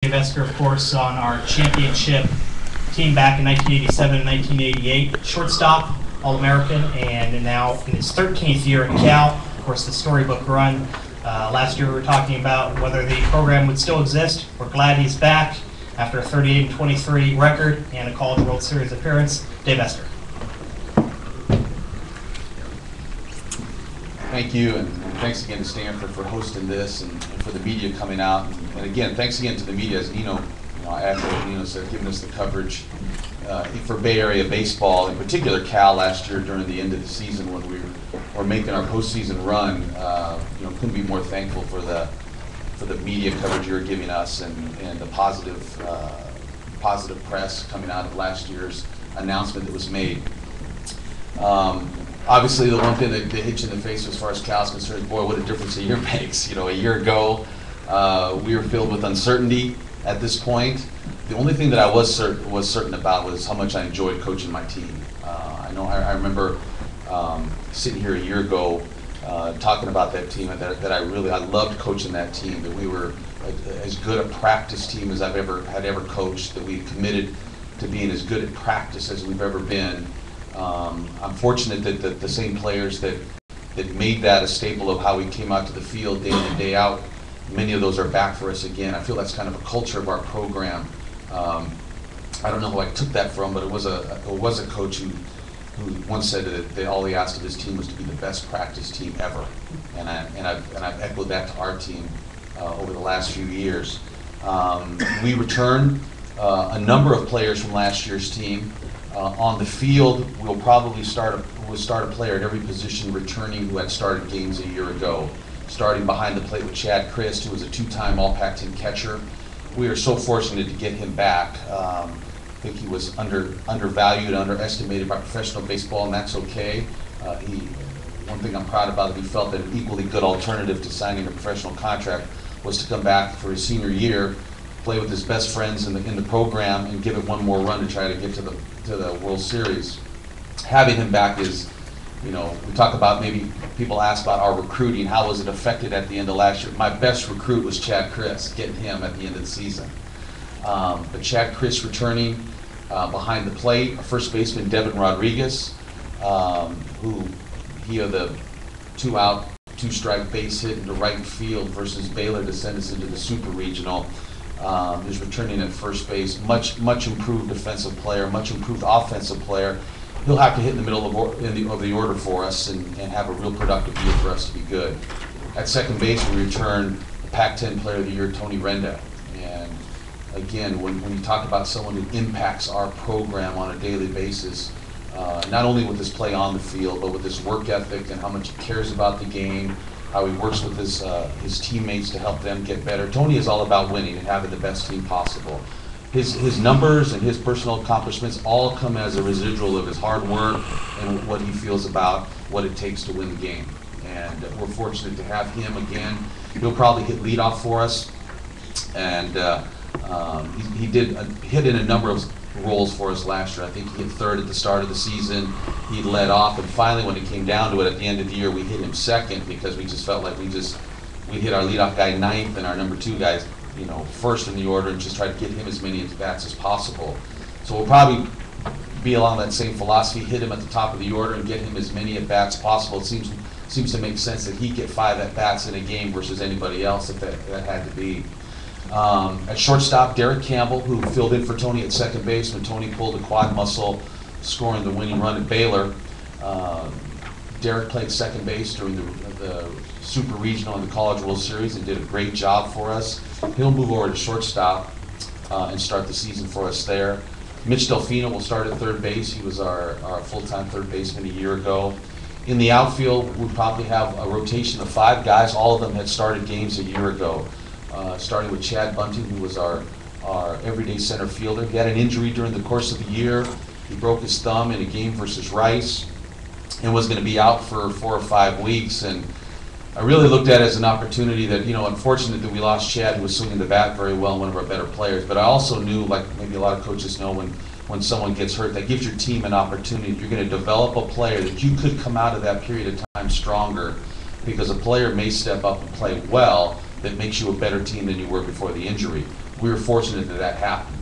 Investor, of course, on our championship team back in 1987 and 1988. Shortstop, All-American, and now in his 13th year at Cal. Of course, the storybook run. Last year we were talking about whether the program would still exist. We're glad he's back after a 38-23 record and a College World Series appearance. Dave Esther. Thank you, and thanks again to Stanford for hosting this and for the media coming out. And again, thanks again to the media, as Nino, I echo what Nino said, giving us the coverage for Bay Area baseball, in particular Cal last year during the end of the season when we were making our postseason run. Couldn't be more thankful for the media coverage you're giving us and the positive press coming out of last year's announcement that was made. Obviously, the one thing that hit you in the face as far as Cal's concerned, boy, what a difference a year makes. A year ago, we were filled with uncertainty at this point. The only thing that I was certain about was how much I enjoyed coaching my team. I remember sitting here a year ago talking about that team, and that I loved coaching that team, that we were as good a practice team as I've ever coached, that we committed to being as good at practice as we've ever been. I'm fortunate that the same players that made that a staple of how we came out to the field day in and day out, many of those are back for us again. I feel that's kind of a culture of our program. I don't know who I took that from, but it was a coach who once said that all he asked of his team was to be the best practice team ever, and I've echoed that to our team over the last few years. We returned a number of players from last year's team. On the field, we'll probably start a player at every position returning who had started games a year ago. Starting behind the plate with Chad Christ, who was a two-time All-Pac-10 catcher. We are so fortunate to get him back. I think he was undervalued, underestimated by professional baseball, and that's okay. One thing I'm proud about is we felt that an equally good alternative to signing a professional contract was to come back for his senior year, play with his best friends in the program, and give it one more run to try to get to the World Series. Having him back is, we talk about, maybe people ask about our recruiting, how was it affected at the end of last year? My best recruit was Chad Christ, getting him at the end of the season. But Chad Christ returning behind the plate, our first baseman Devin Rodriguez, who he had the 2-out, 2-strike base hit into right field versus Baylor to send us into the Super Regional. Is returning at first base, much improved defensive player, much improved offensive player. He'll have to hit in the middle of the order for us and have a real productive year for us to be good. At second base, we return the Pac-10 Player of the Year, Tony Renda. And again, when you talk about someone who impacts our program on a daily basis, not only with his play on the field, but with his work ethic and how much he cares about the game, how he works with his teammates to help them get better. Tony is all about winning and having the best team possible. His numbers and his personal accomplishments all come as a residual of his hard work and what he feels about what it takes to win the game. And we're fortunate to have him again. He'll probably hit leadoff for us, and he did hit in a number of roles for us last year. I think he hit third at the start of the season. He led off, and finally, when it came down to it at the end of the year, we hit him second because we just felt like we hit our leadoff guy ninth and our number 2 guys, first in the order, and just try to get him as many at-bats as possible. So we'll probably be along that same philosophy, hit him at the top of the order and get him as many at-bats as possible. It seems to make sense that he get 5 at-bats in a game versus anybody else if that had to be. At shortstop, Derek Campbell, who filled in for Tony at second base when Tony pulled a quad muscle, scoring the winning run at Baylor. Derek played second base during the Super Regional and the College World Series and did a great job for us. He'll move over to shortstop and start the season for us there. Mitch Delfino will start at third base. He was our full-time third baseman a year ago. In the outfield, we'll probably have a rotation of 5 guys. All of them had started games a year ago. Starting with Chad Bunting, who was our everyday center fielder. He had an injury during the course of the year. He broke his thumb in a game versus Rice and was going to be out for 4 or 5 weeks. And I really looked at it as an opportunity that, unfortunate that we lost Chad, who was swinging the bat very well, one of our better players. But I also knew, like maybe a lot of coaches know, when someone gets hurt, that gives your team an opportunity. You're going to develop a player that you could come out of that period of time stronger, because a player may step up and play well that makes you a better team than you were before the injury. we were fortunate that that happened.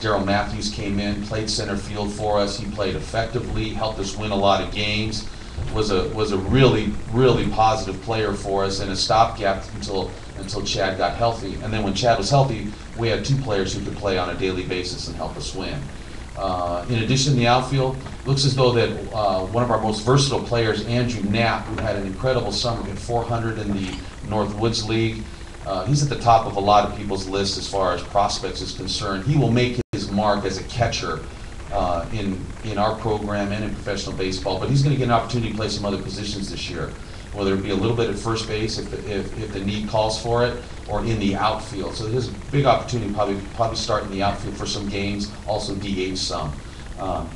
Daryl Matthews came in, played center field for us. He played effectively, helped us win a lot of games. Was a really, really positive player for us, and a stopgap until Chad got healthy. And then when Chad was healthy, we had two players who could play on a daily basis and help us win. In addition, the outfield looks as though that one of our most versatile players, Andrew Knapp, who had an incredible summer, hit 400 in the North Woods League. He's at the top of a lot of people's list as far as prospects is concerned. He will make his mark as a catcher in our program and in professional baseball, but he's going to get an opportunity to play some other positions this year, whether it be a little bit at first base if the need calls for it, or in the outfield. So there's a big opportunity to probably start in the outfield for some games, also DH some.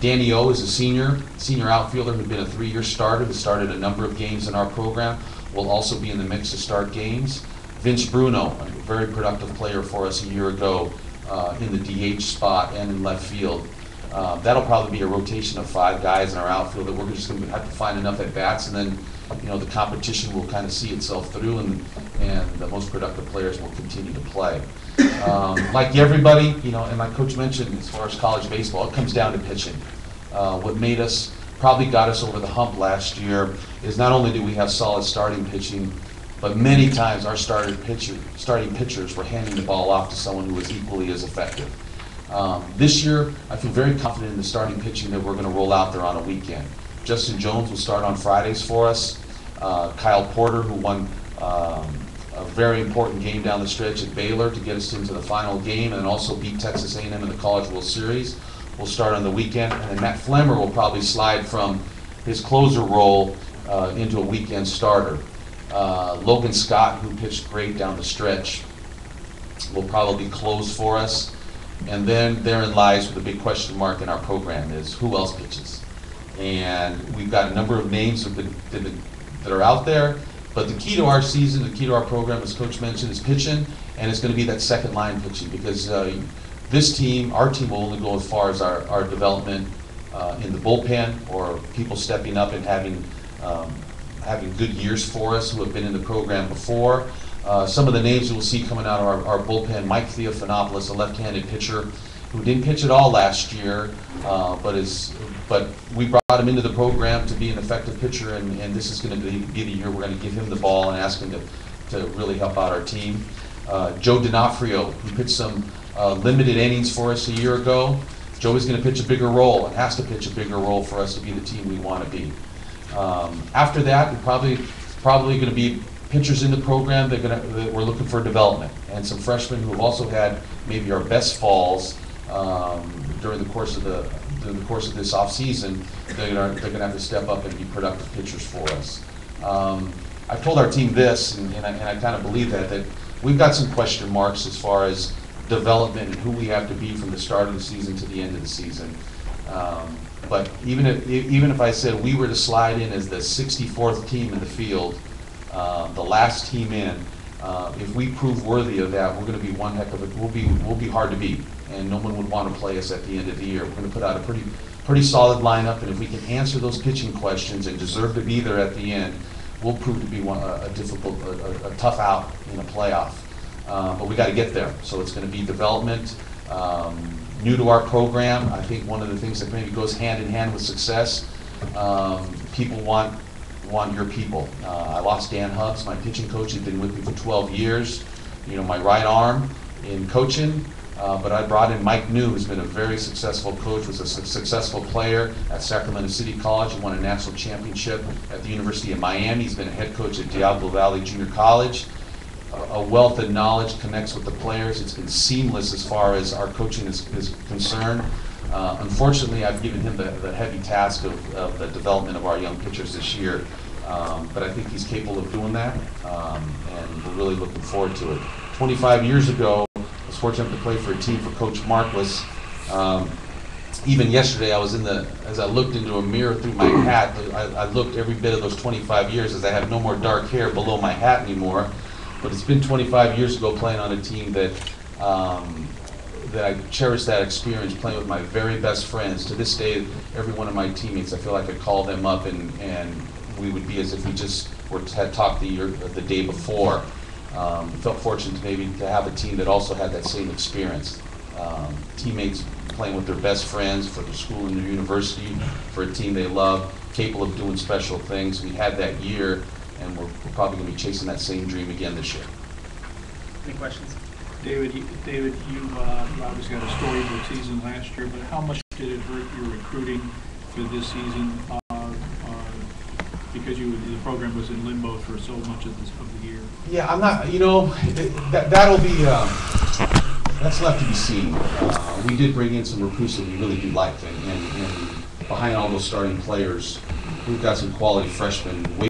Danny O is a senior outfielder who's been a 3-year starter, who started a number of games in our program, will also be in the mix to start games. Vince Bruno, a very productive player for us a year ago in the DH spot and in left field. That'll probably be a rotation of 5 guys in our outfield that we're just going to have to find enough at-bats, and then the competition will kind of see itself through, and the most productive players will continue to play. Like everybody, and like Coach mentioned, as far as college baseball, it comes down to pitching. What made us, probably got us over the hump last year, is not only do we have solid starting pitching, but many times our starting pitchers were handing the ball off to someone who was equally as effective. This year, I feel very confident in the starting pitching that we're going to roll out there on a weekend. Justin Jones will start on Fridays for us. Kyle Porter, who won a very important game down the stretch at Baylor to get us into the final game, and also beat Texas A&M in the College World Series, will start on the weekend. And then Matt Flemmer will probably slide from his closer role into a weekend starter. Logan Scott, who pitched great down the stretch, will probably close for us. And then therein lies the big question mark in our program is who else pitches. And we've got a number of names that are out there, but the key to our season, the key to our program, as Coach mentioned, is pitching, and it's going to be that second line pitching, because this team, our team, will only go as far as our development in the bullpen, or people stepping up and having good years for us who have been in the program before. Some of the names you'll see coming out of our bullpen: Mike Theophanopoulos, a left-handed pitcher who didn't pitch at all last year, but we brought him into the program to be an effective pitcher, and this is going to be the year we're going to give him the ball and ask him to really help out our team. Joe D'Onofrio, who pitched some limited innings for us a year ago. Joe is going to pitch a bigger role and has to pitch a bigger role for us to be the team we want to be. After that, we're probably going to be pitchers in the program that we're looking for development, and some freshmen who have also had maybe our best falls during the course of this off season. They're going to have to step up and be productive pitchers for us. I've told our team this, and I kind of believe that we've got some question marks as far as development and who we have to be from the start of the season to the end of the season. But even if I said we were to slide in as the 64th team in the field, the last team in, if we prove worthy of that, we're going to be one heck of a. We'll be hard to beat, and no one would want to play us at the end of the year. We're going to put out a pretty solid lineup, and if we can answer those pitching questions and deserve to be there at the end, we'll prove to be a tough out in a playoff. But we got to get there, so it's going to be development. New to our program, I think one of the things that maybe goes hand in hand with success, people want your people. I lost Dan Hubbs, my pitching coach. He's been with me for 12 years. My right arm in coaching. But I brought in Mike New, who's been a very successful coach, was a successful player at Sacramento City College. He won a national championship at the University of Miami. He's been a head coach at Diablo Valley Junior College. A wealth of knowledge, connects with the players. It's been seamless as far as our coaching is concerned. Unfortunately, I've given him the heavy task of the development of our young pitchers this year. But I think he's capable of doing that, and we're really looking forward to it. 25 years ago, I was fortunate to play for a team for Coach Marquis. Even yesterday, as I looked into a mirror through my hat, I looked every bit of those 25 years, as I have no more dark hair below my hat anymore. But it's been 25 years ago playing on a team that I cherish that experience, playing with my very best friends. To this day, every one of my teammates, I feel like I call them up and we would be as if we just had talked the day before. Felt fortunate maybe to have a team that also had that same experience. Teammates playing with their best friends for their school and their university, for a team they love, capable of doing special things. We had that year, and we're probably going to be chasing that same dream again this year. Any questions? David, you obviously had a storybook season last year, but how much did it hurt your recruiting for this season? Because the program was in limbo for so much of the year. Yeah, I'm not, that'll be, that's left to be seen. We did bring in some recruits that we really do like, and behind all those starting players, we've got some quality freshmen